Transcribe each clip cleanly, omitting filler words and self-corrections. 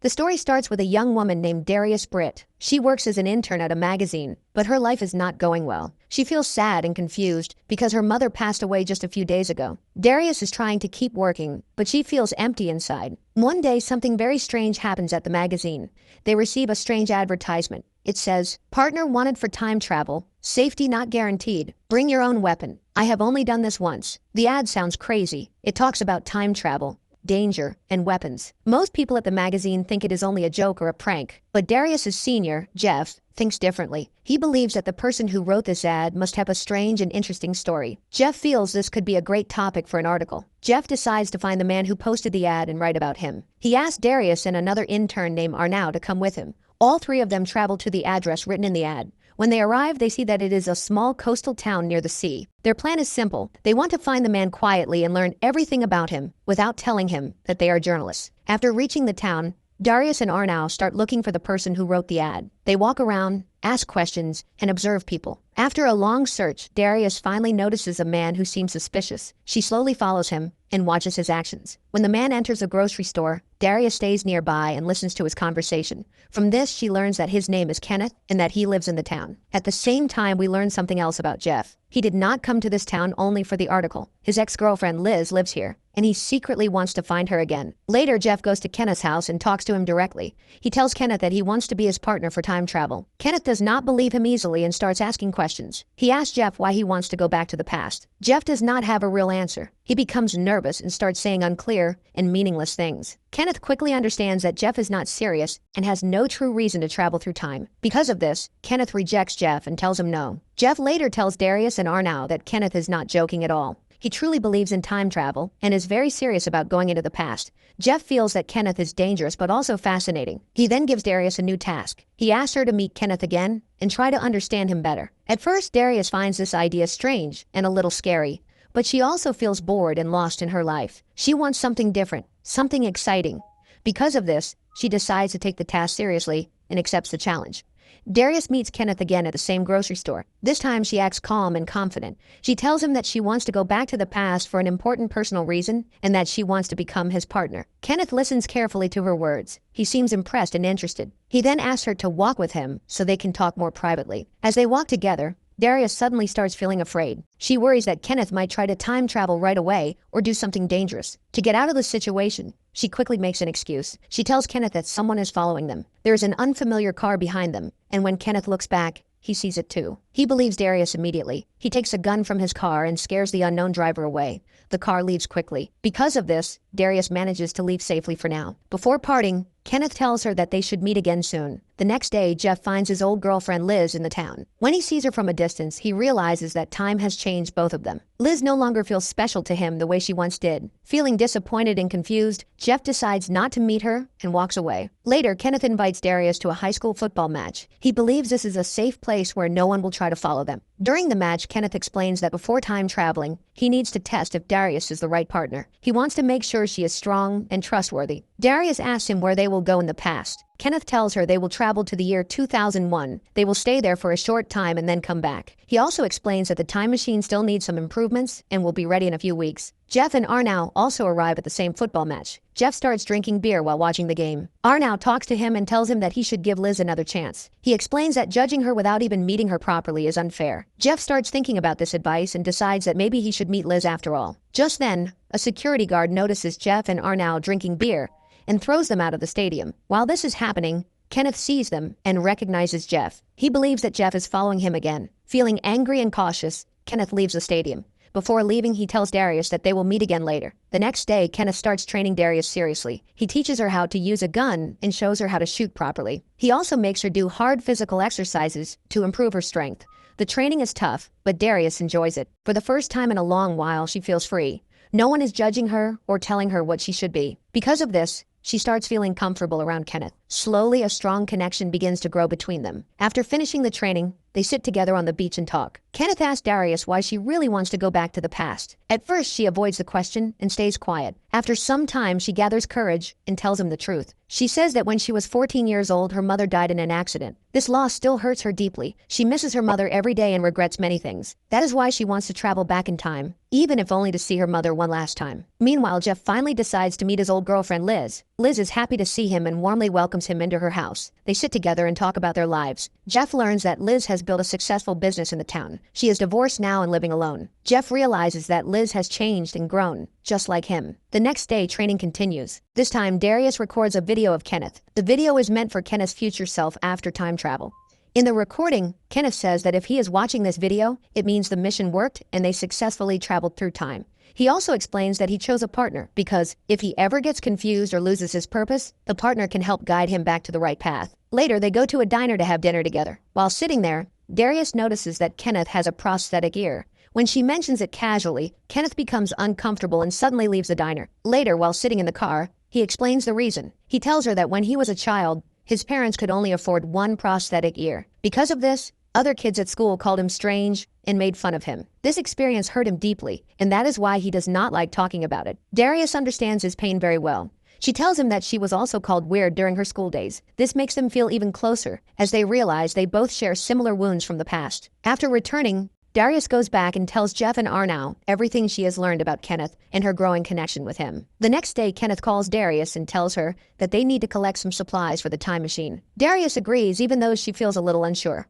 The story starts with a young woman named Darius Britt. She works as an intern at a magazine, but her life is not going well. She feels sad and confused because her mother passed away just a few days ago. Darius is trying to keep working, but she feels empty inside. One day, something very strange happens at the magazine. They receive a strange advertisement. It says, "Partner wanted for time travel. Safety not guaranteed. Bring your own weapon. I have only done this once." The ad sounds crazy. It talks about time travel, danger, and weapons. Most people at the magazine think it is only a joke or a prank, but Darius's senior, Jeff, thinks differently. He believes that the person who wrote this ad must have a strange and interesting story. Jeff feels this could be a great topic for an article. Jeff decides to find the man who posted the ad and write about him. He asks Darius and another intern named Arnau to come with him. All three of them travel to the address written in the ad. When they arrive, they see that it is a small coastal town near the sea. Their plan is simple. They want to find the man quietly and learn everything about him without telling him that they are journalists. After reaching the town, Darius and Arnau start looking for the person who wrote the ad. They walk around, ask questions, and observe people. After a long search, Darius finally notices a man who seems suspicious. She slowly follows him and watches his actions. When the man enters a grocery store, Darius stays nearby and listens to his conversation. From this, she learns that his name is Kenneth and that he lives in the town. At the same time, we learn something else about Jeff. He did not come to this town only for the article. His ex-girlfriend Liz lives here, and he secretly wants to find her again. Later, Jeff goes to Kenneth's house and talks to him directly. He tells Kenneth that he wants to be his partner for time travel. Kenneth does not believe him easily and starts asking questions. He asks Jeff why he wants to go back to the past. Jeff does not have a real answer. He becomes nervous and starts saying unclear and meaningless things. Kenneth quickly understands that Jeff is not serious and has no true reason to travel through time. Because of this, Kenneth rejects Jeff and tells him no. Jeff later tells Darius and Arnau that Kenneth is not joking at all. He truly believes in time travel and is very serious about going into the past. Jeff feels that Kenneth is dangerous but also fascinating. He then gives Darius a new task. He asks her to meet Kenneth again and try to understand him better. At first, Darius finds this idea strange and a little scary, but she also feels bored and lost in her life. She wants something different, something exciting. Because of this, she decides to take the task seriously and accepts the challenge. Darius meets Kenneth again at the same grocery store. This time she acts calm and confident. She tells him that she wants to go back to the past for an important personal reason and that she wants to become his partner. Kenneth listens carefully to her words. He seems impressed and interested. He then asks her to walk with him so they can talk more privately. As they walk together, Darius suddenly starts feeling afraid. She worries that Kenneth might try to time travel right away or do something dangerous. To get out of the situation, she quickly makes an excuse. She tells Kenneth that someone is following them. There is an unfamiliar car behind them, and when Kenneth looks back, he sees it too. He believes Darius immediately. He takes a gun from his car and scares the unknown driver away. The car leaves quickly. Because of this, Darius manages to leave safely for now. Before parting, Kenneth tells her that they should meet again soon. The next day, Jeff finds his old girlfriend Liz in the town. When he sees her from a distance, he realizes that time has changed both of them. Liz no longer feels special to him the way she once did. Feeling disappointed and confused, Jeff decides not to meet her and walks away. Later, Kenneth invites Darius to a high school football match. He believes this is a safe place where no one will try to follow them. During the match, Kenneth explains that before time traveling, he needs to test if Darius is the right partner. He wants to make sure she is strong and trustworthy. Darius asks him where they will go in the past. Kenneth tells her they will travel to the year 2001. They will stay there for a short time and then come back. He also explains that the time machine still needs some improvements and will be ready in a few weeks. Jeff and Arnau also arrive at the same football match. Jeff starts drinking beer while watching the game. Arnau talks to him and tells him that he should give Liz another chance. He explains that judging her without even meeting her properly is unfair. Jeff starts thinking about this advice and decides that maybe he should meet Liz after all. Just then, a security guard notices Jeff and Arnau drinking beer and throws them out of the stadium. While this is happening, Kenneth sees them and recognizes Jeff. He believes that Jeff is following him again. Feeling angry and cautious, Kenneth leaves the stadium. Before leaving, he tells Darius that they will meet again later. The next day, Kenneth starts training Darius seriously. He teaches her how to use a gun and shows her how to shoot properly. He also makes her do hard physical exercises to improve her strength. The training is tough, but Darius enjoys it. For the first time in a long while, she feels free. No one is judging her or telling her what she should be. Because of this, she starts feeling comfortable around Kenneth. Slowly, a strong connection begins to grow between them. After finishing the training, they sit together on the beach and talk. Kenneth asks Darius why she really wants to go back to the past. At first, she avoids the question and stays quiet. After some time, she gathers courage and tells him the truth. She says that when she was 14 years old, her mother died in an accident. This loss still hurts her deeply. She misses her mother every day and regrets many things. That is why she wants to travel back in time, even if only to see her mother one last time. Meanwhile, Jeff finally decides to meet his old girlfriend Liz. Liz is happy to see him and warmly welcomes him into her house. They sit together and talk about their lives. Jeff learns that Liz has built a successful business in the town. She is divorced now and living alone. Jeff realizes that Liz has changed and grown, just like him. The next day, training continues. This time, Darius records a video of Kenneth. The video is meant for Kenneth's future self after time travel. In the recording, Kenneth says that if he is watching this video, it means the mission worked and they successfully traveled through time. He also explains that he chose a partner because if he ever gets confused or loses his purpose, the partner can help guide him back to the right path. Later, they go to a diner to have dinner together. While sitting there, Darius notices that Kenneth has a prosthetic ear. When she mentions it casually, Kenneth becomes uncomfortable and suddenly leaves the diner. Later, while sitting in the car, he explains the reason. He tells her that when he was a child, his parents could only afford one prosthetic ear. Because of this, other kids at school called him strange and made fun of him. This experience hurt him deeply, and that is why he does not like talking about it. Darius understands his pain very well. She tells him that she was also called weird during her school days. This makes them feel even closer, as they realize they both share similar wounds from the past. After returning, Darius goes back and tells Jeff and Arnau everything she has learned about Kenneth and her growing connection with him. The next day, Kenneth calls Darius and tells her that they need to collect some supplies for the time machine. Darius agrees, even though she feels a little unsure.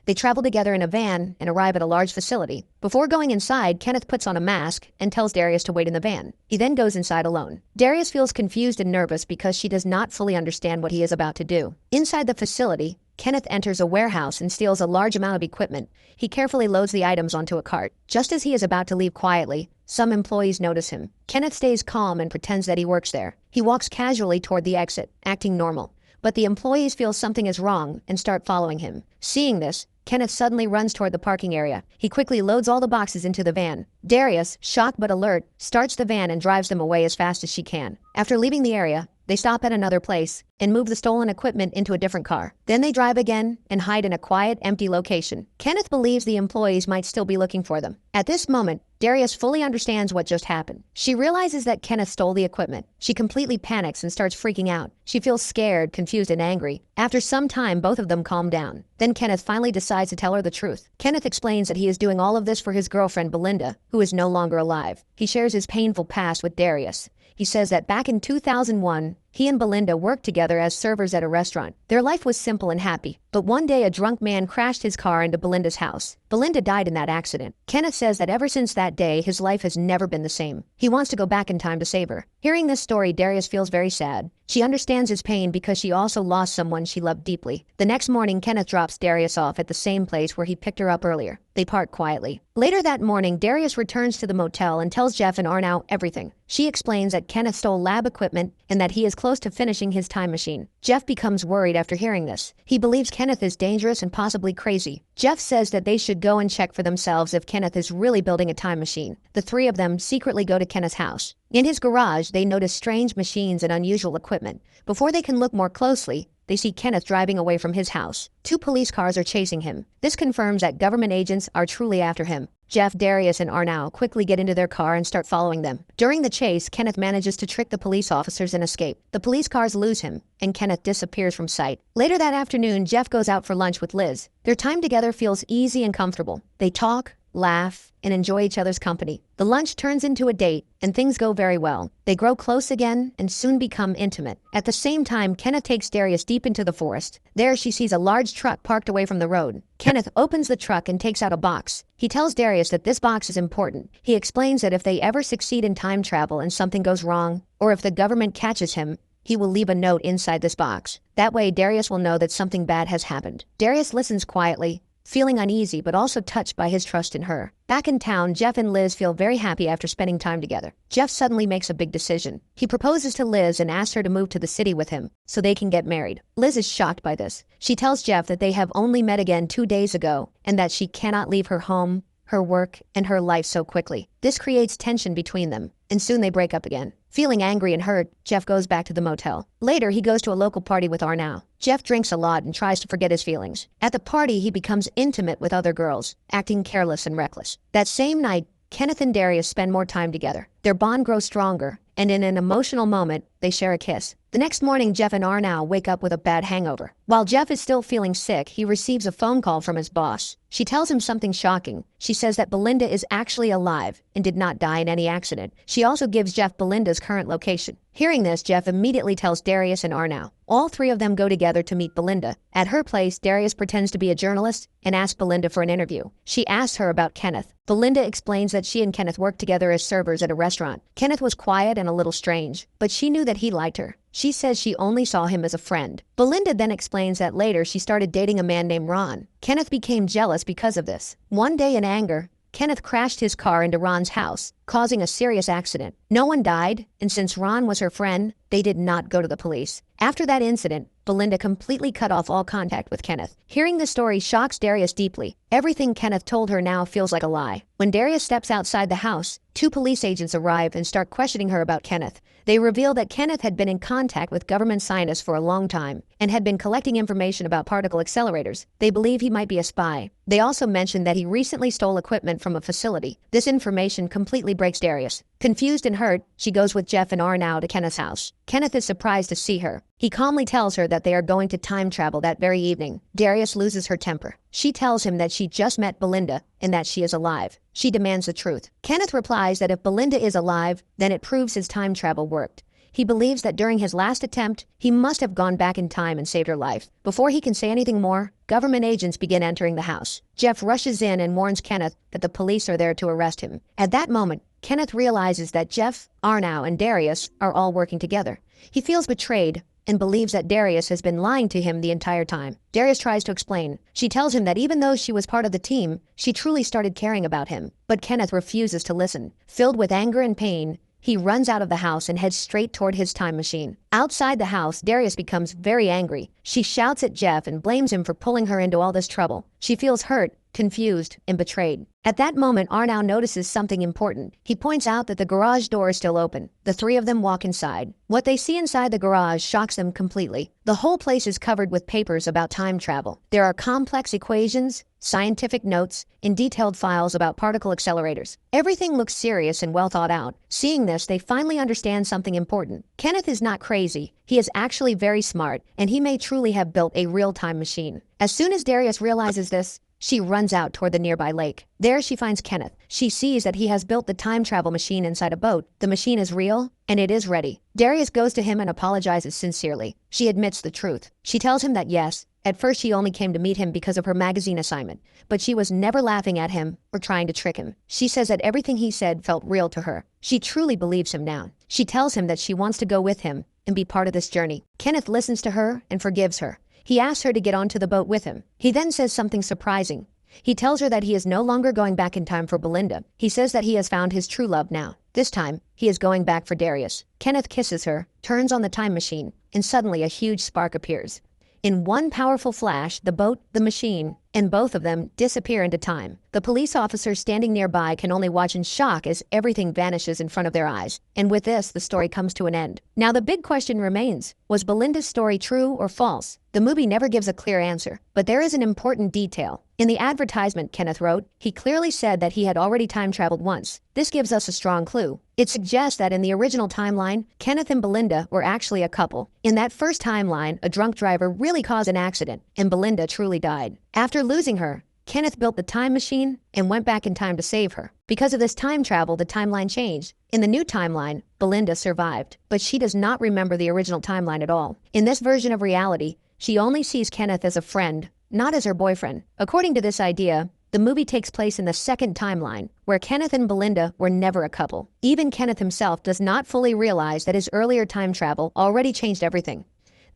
They travel together in a van and arrive at a large facility. Before going inside, Kenneth puts on a mask and tells Darius to wait in the van. He then goes inside alone. Darius feels confused and nervous because she does not fully understand what he is about to do. Inside the facility, Kenneth enters a warehouse and steals a large amount of equipment. He carefully loads the items onto a cart. Just as he is about to leave quietly, some employees notice him. Kenneth stays calm and pretends that he works there. He walks casually toward the exit, acting normal. But the employees feel something is wrong and start following him. Seeing this, Kenneth suddenly runs toward the parking area. He quickly loads all the boxes into the van. Darius, shocked but alert, starts the van and drives them away as fast as she can. After leaving the area, they stop at another place and move the stolen equipment into a different car. Then they drive again and hide in a quiet, empty location. Kenneth believes the employees might still be looking for them. At this moment, Darius fully understands what just happened. She realizes that Kenneth stole the equipment. She completely panics and starts freaking out. She feels scared, confused, and angry. After some time, both of them calm down. Then Kenneth finally decides to tell her the truth. Kenneth explains that he is doing all of this for his girlfriend Belinda, who is no longer alive. He shares his painful past with Darius. He says that back in 2001, he and Belinda worked together as servers at a restaurant. Their life was simple and happy, but one day a drunk man crashed his car into Belinda's house. Belinda died in that accident. Kenneth says that ever since that day, his life has never been the same. He wants to go back in time to save her. Hearing this story, Darius feels very sad. She understands his pain because she also lost someone she loved deeply. The next morning, Kenneth drops Darius off at the same place where he picked her up earlier. They part quietly. Later that morning, Darius returns to the motel and tells Jeff and Arnau everything. She explains that Kenneth stole lab equipment and that he is close to finishing his time machine. Jeff becomes worried after hearing this. He believes Kenneth is dangerous and possibly crazy. Jeff says that they should go and check for themselves if Kenneth is really building a time machine. The three of them secretly go to Kenneth's house. In his garage, they notice strange machines and unusual equipment. Before they can look more closely, they see Kenneth driving away from his house. 2 police cars are chasing him. This confirms that government agents are truly after him. Jeff, Darius, and Arnau quickly get into their car and start following them. During the chase, Kenneth manages to trick the police officers and escape. The police cars lose him, and Kenneth disappears from sight. Later that afternoon, Jeff goes out for lunch with Liz. Their time together feels easy and comfortable. They talk, laugh, and enjoy each other's company. The lunch turns into a date, and things go very well. They grow close again and soon become intimate. At the same time, Kenneth takes Darius deep into the forest. There she sees a large truck parked away from the road. Kenneth opens the truck and takes out a box. He tells Darius that this box is important. He explains that if they ever succeed in time travel and something goes wrong, or if the government catches him, he will leave a note inside this box. That way, Darius will know that something bad has happened. Darius listens quietly, feeling uneasy but also touched by his trust in her. Back in town, Jeff and Liz feel very happy after spending time together. Jeff suddenly makes a big decision. He proposes to Liz and asks her to move to the city with him so they can get married. Liz is shocked by this. She tells Jeff that they have only met again 2 days ago and that she cannot leave her home, her work, and her life so quickly. This creates tension between them, and soon they break up again. Feeling angry and hurt, Jeff goes back to the motel. Later, he goes to a local party with Arnau. Jeff drinks a lot and tries to forget his feelings. At the party, he becomes intimate with other girls, acting careless and reckless. That same night, Kenneth and Darius spend more time together. Their bond grows stronger, and in an emotional moment, they share a kiss. The next morning, Jeff and Arnau wake up with a bad hangover. While Jeff is still feeling sick, he receives a phone call from his boss. She tells him something shocking. She says that Belinda is actually alive and did not die in any accident. She also gives Jeff Belinda's current location. Hearing this, Jeff immediately tells Darius and Arnau. All three of them go together to meet Belinda. At her place, Darius pretends to be a journalist and asks Belinda for an interview. She asks her about Kenneth. Belinda explains that she and Kenneth worked together as servers at a restaurant. Kenneth was quiet and a little strange, but she knew that he liked her. She says she only saw him as a friend. Belinda then explains that later she started dating a man named Ron. Kenneth became jealous because of this. One day in anger, Kenneth crashed his car into Ron's house, causing a serious accident. No one died, and since Ron was her friend, they did not go to the police. After that incident, Belinda completely cut off all contact with Kenneth. Hearing the story shocks Darius deeply. Everything Kenneth told her now feels like a lie. When Darius steps outside the house, two police agents arrive and start questioning her about Kenneth. They reveal that Kenneth had been in contact with government scientists for a long time and had been collecting information about particle accelerators. They believe he might be a spy. They also mention that he recently stole equipment from a facility. This information completely breaks Darius. Confused and hurt, she goes with Jeff and Arnau to Kenneth's house. Kenneth is surprised to see her. He calmly tells her that they are going to time travel that very evening. Darius loses her temper. She tells him that she just met Belinda and that she is alive. She demands the truth. Kenneth replies that if Belinda is alive, then it proves his time travel worked. He believes that during his last attempt, he must have gone back in time and saved her life. Before he can say anything more, government agents begin entering the house. Jeff rushes in and warns Kenneth that the police are there to arrest him. At that moment, Kenneth realizes that Jeff, Arnau, and Darius are all working together. He feels betrayed and believes that Darius has been lying to him the entire time. Darius tries to explain. She tells him that even though she was part of the team, she truly started caring about him. But Kenneth refuses to listen. Filled with anger and pain, he runs out of the house and heads straight toward his time machine. Outside the house, Darius becomes very angry. She shouts at Jeff and blames him for pulling her into all this trouble. She feels hurt, confused, and betrayed. At that moment, Arnau notices something important. He points out that the garage door is still open. The three of them walk inside. What they see inside the garage shocks them completely. The whole place is covered with papers about time travel. There are complex equations, scientific notes, and detailed files about particle accelerators. Everything looks serious and well thought out. Seeing this, they finally understand something important. Kenneth is not crazy. He is actually very smart, and he may truly have built a real time machine. As soon as Darius realizes this, she runs out toward the nearby lake. There she finds Kenneth. She sees that he has built the time travel machine inside a boat. The machine is real, and it is ready. Darius goes to him and apologizes sincerely. She admits the truth. She tells him that yes, at first she only came to meet him because of her magazine assignment, but she was never laughing at him or trying to trick him. She says that everything he said felt real to her. She truly believes him now. She tells him that she wants to go with him and be part of this journey. Kenneth listens to her and forgives her. He asks her to get onto the boat with him. He then says something surprising. He tells her that he is no longer going back in time for Belinda. He says that he has found his true love now. This time, he is going back for Darius. Kenneth kisses her, turns on the time machine, and suddenly a huge spark appears. In one powerful flash, the boat, the machine, and both of them disappear into time. The police officers standing nearby can only watch in shock as everything vanishes in front of their eyes. And with this, the story comes to an end. Now the big question remains, was Belinda's story true or false? The movie never gives a clear answer, but there is an important detail. In the advertisement Kenneth wrote, he clearly said that he had already time traveled once. This gives us a strong clue. It suggests that in the original timeline, Kenneth and Belinda were actually a couple. In that first timeline, a drunk driver really caused an accident, and Belinda truly died. After losing her, Kenneth built the time machine and went back in time to save her. Because of this time travel, the timeline changed. In the new timeline, Belinda survived, but she does not remember the original timeline at all. In this version of reality, she only sees Kenneth as a friend, not as her boyfriend. According to this idea, the movie takes place in the second timeline, where Kenneth and Belinda were never a couple. Even Kenneth himself does not fully realize that his earlier time travel already changed everything.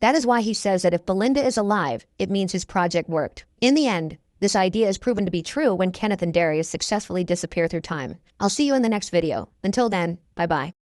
That is why he says that if Belinda is alive, it means his project worked. In the end, this idea is proven to be true when Kenneth and Darius successfully disappear through time. I'll see you in the next video. Until then, bye-bye.